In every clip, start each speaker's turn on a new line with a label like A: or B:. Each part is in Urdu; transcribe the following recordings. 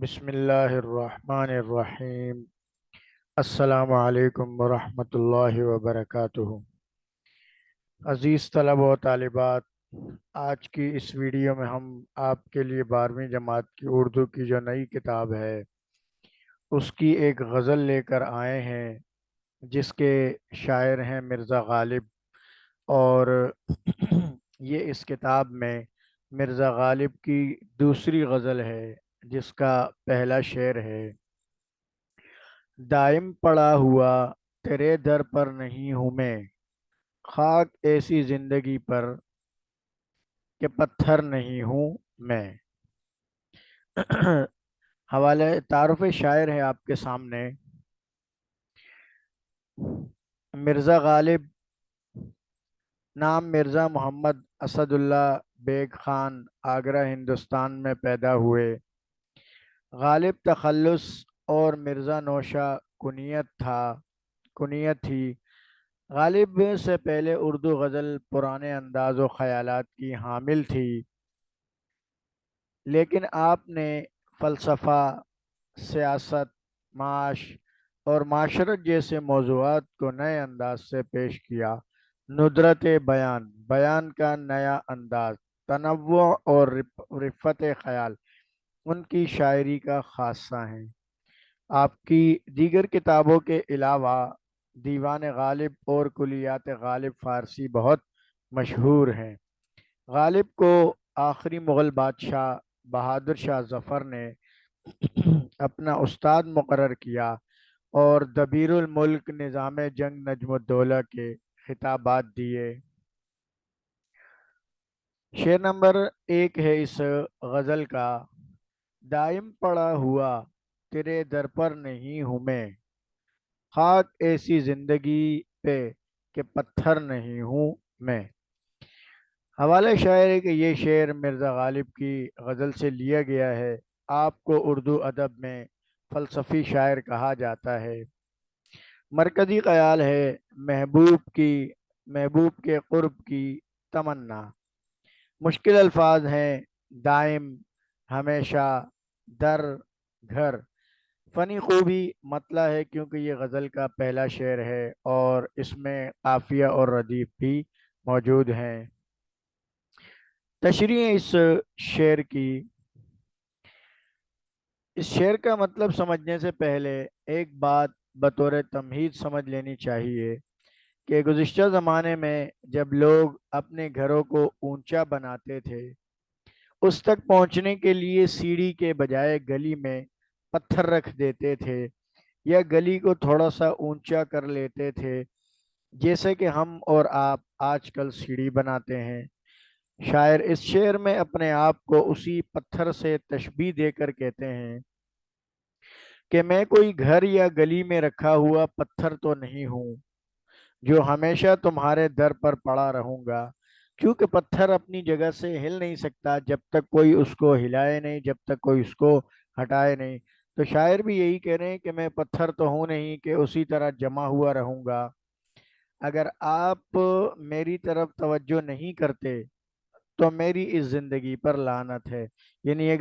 A: بسم اللہ الرحمن الرحیم۔ السلام علیکم ورحمۃ اللہ وبرکاتہ۔ عزیز طلبہ و طالبات، آج کی اس ویڈیو میں ہم آپ کے لیے 12ویں جماعت کی اردو کی جو نئی کتاب ہے اس کی ایک غزل لے کر آئے ہیں، جس کے شاعر ہیں مرزا غالب۔ اور یہ اس کتاب میں مرزا غالب کی دوسری غزل ہے، جس کا پہلا شعر ہے: دائم پڑا ہوا تیرے در پر نہیں ہوں میں، خاک ایسی زندگی پر کہ پتھر نہیں ہوں میں۔ حوالہ تعارف شاعر ہے آپ کے سامنے۔ مرزا غالب نام مرزا محمد اسد اللہ بیگ خان آگرہ ہندوستان میں پیدا ہوئے۔ غالب تخلص اور مرزا نوشہ کنیت تھی۔ غالب سے پہلے اردو غزل پرانے انداز و خیالات کی حامل تھی، لیکن آپ نے فلسفہ، سیاست، معاش اور معاشرت جیسے موضوعات کو نئے انداز سے پیش کیا۔ ندرت بیان کا نیا انداز، تنوع اور رفت خیال ان کی شاعری کا خاصہ ہیں۔ آپ کی دیگر کتابوں کے علاوہ دیوان غالب اور کلیات غالب فارسی بہت مشہور ہیں۔ غالب کو آخری مغل بادشاہ بہادر شاہ ظفر نے اپنا استاد مقرر کیا اور دبیر الملک نظام جنگ نجم الدولہ کے خطابات دیے۔ شعر نمبر 1 ہے اس غزل کا: دائم پڑا ہوا تیرے در پر نہیں ہوں میں، خاک ایسی زندگی پہ کہ پتھر نہیں ہوں میں۔ حوالہ شاعر ہے کہ یہ شعر مرزا غالب کی غزل سے لیا گیا ہے۔ آپ کو اردو ادب میں فلسفی شاعر کہا جاتا ہے۔ مرکزی خیال ہے محبوب کے قرب کی تمنا۔ مشکل الفاظ ہیں: دائم، ہمیشہ، در، گھر۔ فنی خوبی مطلع ہے کیونکہ یہ غزل کا پہلا شعر ہے اور اس میں قافیہ اور ردیف بھی موجود ہیں۔ تشریح اس شعر کی: اس شعر کا مطلب سمجھنے سے پہلے ایک بات بطور تمہید سمجھ لینی چاہیے کہ گزشتہ زمانے میں جب لوگ اپنے گھروں کو اونچا بناتے تھے، اس تک پہنچنے کے لیے سیڑھی کے بجائے گلی میں پتھر رکھ دیتے تھے یا گلی کو تھوڑا سا اونچا کر لیتے تھے، جیسے کہ ہم اور آپ آج کل سیڑھی بناتے ہیں۔ شاعر اس شعر میں اپنے آپ کو اسی پتھر سے تشبیہ دے کر کہتے ہیں کہ میں کوئی گھر یا گلی میں رکھا ہوا پتھر تو نہیں ہوں جو ہمیشہ تمہارے در پر پڑا رہوں گا، کیونکہ پتھر اپنی جگہ سے ہل نہیں سکتا جب تک کوئی اس کو ہلائے نہیں، جب تک کوئی اس کو ہٹائے نہیں۔ تو شاعر بھی یہی کہہ رہے ہیں کہ میں پتھر تو ہوں نہیں کہ اسی طرح جمع ہوا رہوں گا۔ اگر آپ میری طرف توجہ نہیں کرتے تو میری اس زندگی پر لعنت ہے، یعنی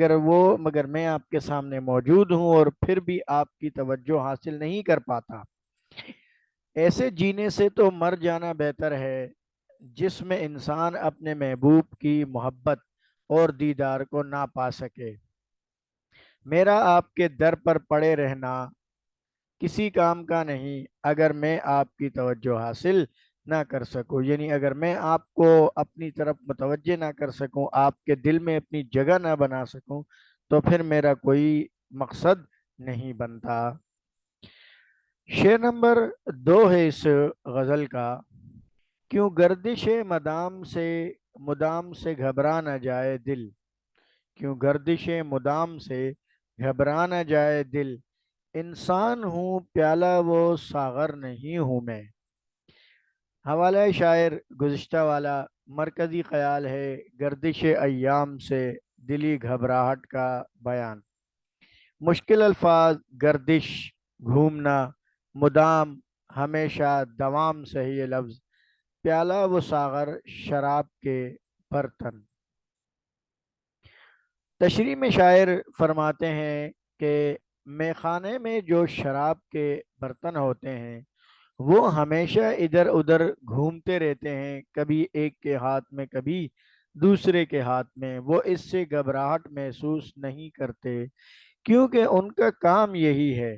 A: مگر میں آپ کے سامنے موجود ہوں اور پھر بھی آپ کی توجہ حاصل نہیں کر پاتا۔ ایسے جینے سے تو مر جانا بہتر ہے جس میں انسان اپنے محبوب کی محبت اور دیدار کو نہ پا سکے۔ میرا آپ کے در پر پڑے رہنا کسی کام کا نہیں اگر میں آپ کی توجہ حاصل نہ کر سکوں، یعنی اگر میں آپ کو اپنی طرف متوجہ نہ کر سکوں، آپ کے دل میں اپنی جگہ نہ بنا سکوں، تو پھر میرا کوئی مقصد نہیں بنتا۔ شعر نمبر 2 ہے اس غزل کا: کیوں گردش مدام سے گھبرا نہ جائے دل، کیوں گردش مدام سے گھبرا نہ جائے دل، انسان ہوں پیالہ وہ ساغر نہیں ہوں میں۔ حوالہ شاعر گزشتہ والا مرکزی خیال ہے گردش ایام سے دلی گھبراہٹ کا بیان۔ مشکل الفاظ: گردش، گھومنا، مدام، ہمیشہ، دوام سے ہے یہ لفظ، پیالہ و ساغر، شراب کے برتن۔ تشریح میں شاعر فرماتے ہیں کہ میخانے میں جو شراب کے برتن ہوتے ہیں وہ ہمیشہ ادھر ادھر گھومتے رہتے ہیں، کبھی ایک کے ہاتھ میں کبھی دوسرے کے ہاتھ میں، وہ اس سے گھبراہٹ محسوس نہیں کرتے کیونکہ ان کا کام یہی ہے۔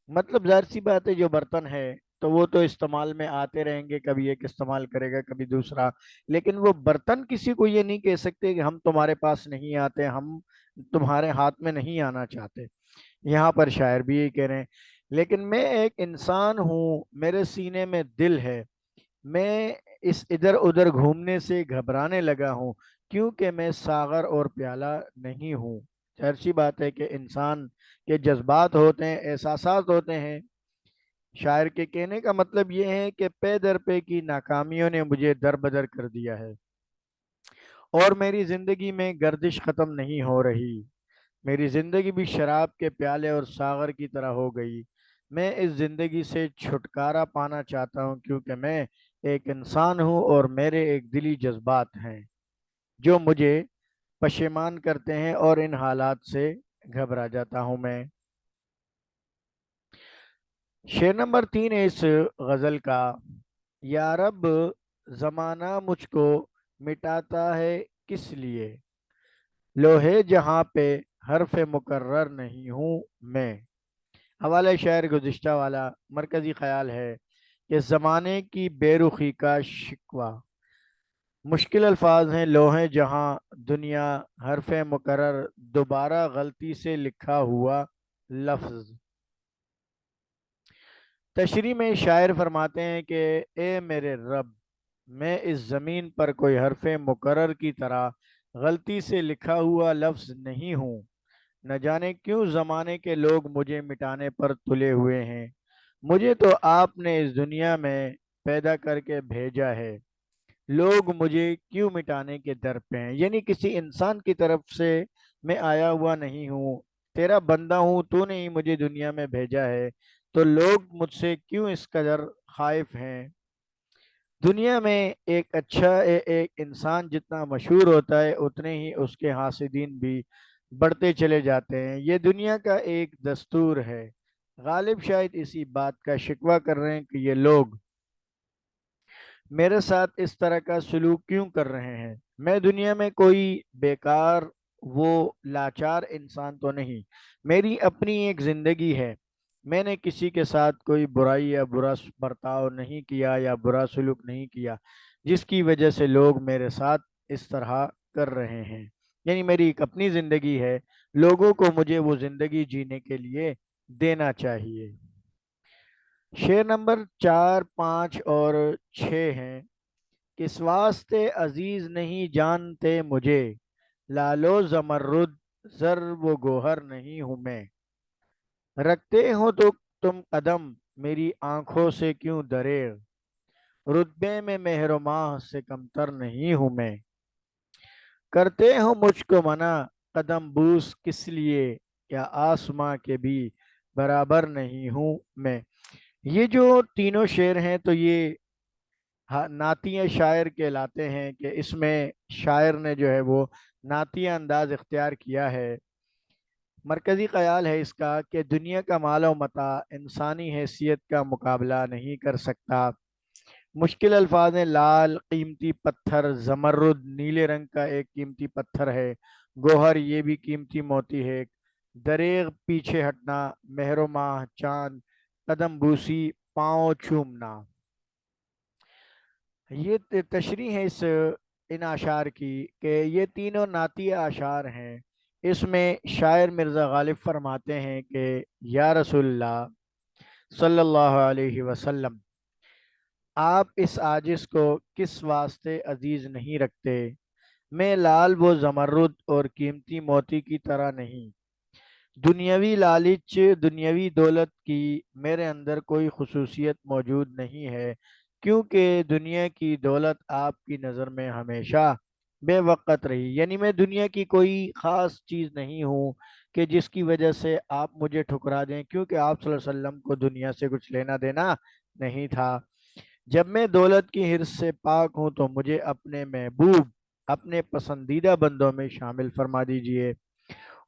A: مطلب ظاہر سی بات ہے، جو برتن ہے تو وہ تو استعمال میں آتے رہیں گے، کبھی ایک استعمال کرے گا کبھی دوسرا، لیکن وہ برتن کسی کو یہ نہیں کہہ سکتے کہ ہم تمہارے پاس نہیں آتے، ہم تمہارے ہاتھ میں نہیں آنا چاہتے۔ یہاں پر شاعر بھی یہی کہہ رہے ہیں، لیکن میں ایک انسان ہوں، میرے سینے میں دل ہے، میں اس ادھر ادھر گھومنے سے گھبرانے لگا ہوں کیونکہ میں ساغر اور پیالہ نہیں ہوں۔ ظاہر سی بات ہے کہ انسان کے جذبات ہوتے ہیں، احساسات ہوتے ہیں۔ شاعر کے کہنے کا مطلب یہ ہے کہ پے در پے کی ناکامیوں نے مجھے در بدر کر دیا ہے اور میری زندگی میں گردش ختم نہیں ہو رہی، میری زندگی بھی شراب کے پیالے اور ساغر کی طرح ہو گئی۔ میں اس زندگی سے چھٹکارا پانا چاہتا ہوں کیونکہ میں ایک انسان ہوں اور میرے ایک دلی جذبات ہیں جو مجھے پشیمان کرتے ہیں اور ان حالات سے گھبرا جاتا ہوں میں۔ شعر نمبر 3 ہے اس غزل کا: یا رب زمانہ مجھ کو مٹاتا ہے کس لیے، لوہے جہاں پہ حرف مقرر نہیں ہوں میں۔ حوالہ شعر گزشتہ والا مرکزی خیال ہے کہ زمانے کی بے رخی کا شکوہ، مشکل الفاظ ہیں لوہے جہاں دنیا حرف مقرر دوبارہ غلطی سے لکھا ہوا لفظ۔ تشریح میں شاعر فرماتے ہیں کہ اے میرے رب، میں اس زمین پر کوئی حرف مقرر کی طرح غلطی سے لکھا ہوا لفظ نہیں ہوں، نہ جانے کیوں زمانے کے لوگ مجھے مٹانے پر تلے ہوئے ہیں، مجھے تو آپ نے اس دنیا میں پیدا کر کے بھیجا ہے، لوگ مجھے کیوں مٹانے کے در پہ ہیں۔ یعنی کسی انسان کی طرف سے میں آیا ہوا نہیں ہوں، تیرا بندہ ہوں، تو نے ہی مجھے دنیا میں بھیجا ہے، تو لوگ مجھ سے کیوں اس قدر خائف ہیں۔ دنیا میں ایک انسان جتنا مشہور ہوتا ہے اتنے ہی اس کے حاسدین بھی بڑھتے چلے جاتے ہیں، یہ دنیا کا ایک دستور ہے۔ غالب شاید اسی بات کا شکوہ کر رہے ہیں کہ یہ لوگ میرے ساتھ اس طرح کا سلوک کیوں کر رہے ہیں، میں دنیا میں کوئی بیکار وہ لاچار انسان تو نہیں، میری اپنی ایک زندگی ہے، میں نے کسی کے ساتھ کوئی برائی یا برا برتاؤ نہیں کیا یا برا سلوک نہیں کیا جس کی وجہ سے لوگ میرے ساتھ اس طرح کر رہے ہیں۔ یعنی میری ایک اپنی زندگی ہے، لوگوں کو مجھے وہ زندگی جینے کے لیے دینا چاہیے۔ شعر نمبر 4، 5 اور 6 ہیں: کس واسطے عزیز نہیں جانتے مجھے، لالو زمرد زر و گوہر نہیں ہوں میں، رکھتے ہو تو تم قدم میری آنکھوں سے کیوں دریغ، رتبے میں مہر و ماہ سے کمتر نہیں ہوں میں، کرتے ہو مجھ کو منع قدم بوس کس لیے، کیا آسماں کے بھی برابر نہیں ہوں میں۔ یہ جو تینوں شعر ہیں تو یہ نعتیہ شاعر کہلاتے ہیں، کہ اس میں شاعر نے جو ہے وہ نعتیہ انداز اختیار کیا ہے۔ مرکزی خیال ہے اس کا کہ دنیا کا مال و متاع انسانی حیثیت کا مقابلہ نہیں کر سکتا۔ مشکل الفاظ ہیں لال قیمتی پتھر، زمرد نیلے رنگ کا ایک قیمتی پتھر ہے، گوہر یہ بھی قیمتی موتی ہے، دریغ پیچھے ہٹنا، مہر و ماہ چاند، قدم بوسی پاؤں چومنا۔ یہ تشریح ہے ان اشعار کی کہ یہ تینوں نعتیہ اشعار ہیں۔ اس میں شاعر مرزا غالب فرماتے ہیں کہ یا رسول اللہ صلی اللہ علیہ وسلم، آپ اس عاجز کو کس واسطے عزیز نہیں رکھتے، میں لال و زمرد اور قیمتی موتی کی طرح نہیں، دنیاوی لالچ دنیاوی دولت کی میرے اندر کوئی خصوصیت موجود نہیں ہے، کیونکہ دنیا کی دولت آپ کی نظر میں ہمیشہ بے وقت رہی۔ یعنی میں دنیا کی کوئی خاص چیز نہیں ہوں کہ جس کی وجہ سے آپ مجھے ٹھکرا دیں، کیونکہ آپ صلی اللہ علیہ وسلم کو دنیا سے کچھ لینا دینا نہیں تھا۔ جب میں دولت کی حرص سے پاک ہوں تو مجھے اپنے محبوب، اپنے پسندیدہ بندوں میں شامل فرما دیجئے۔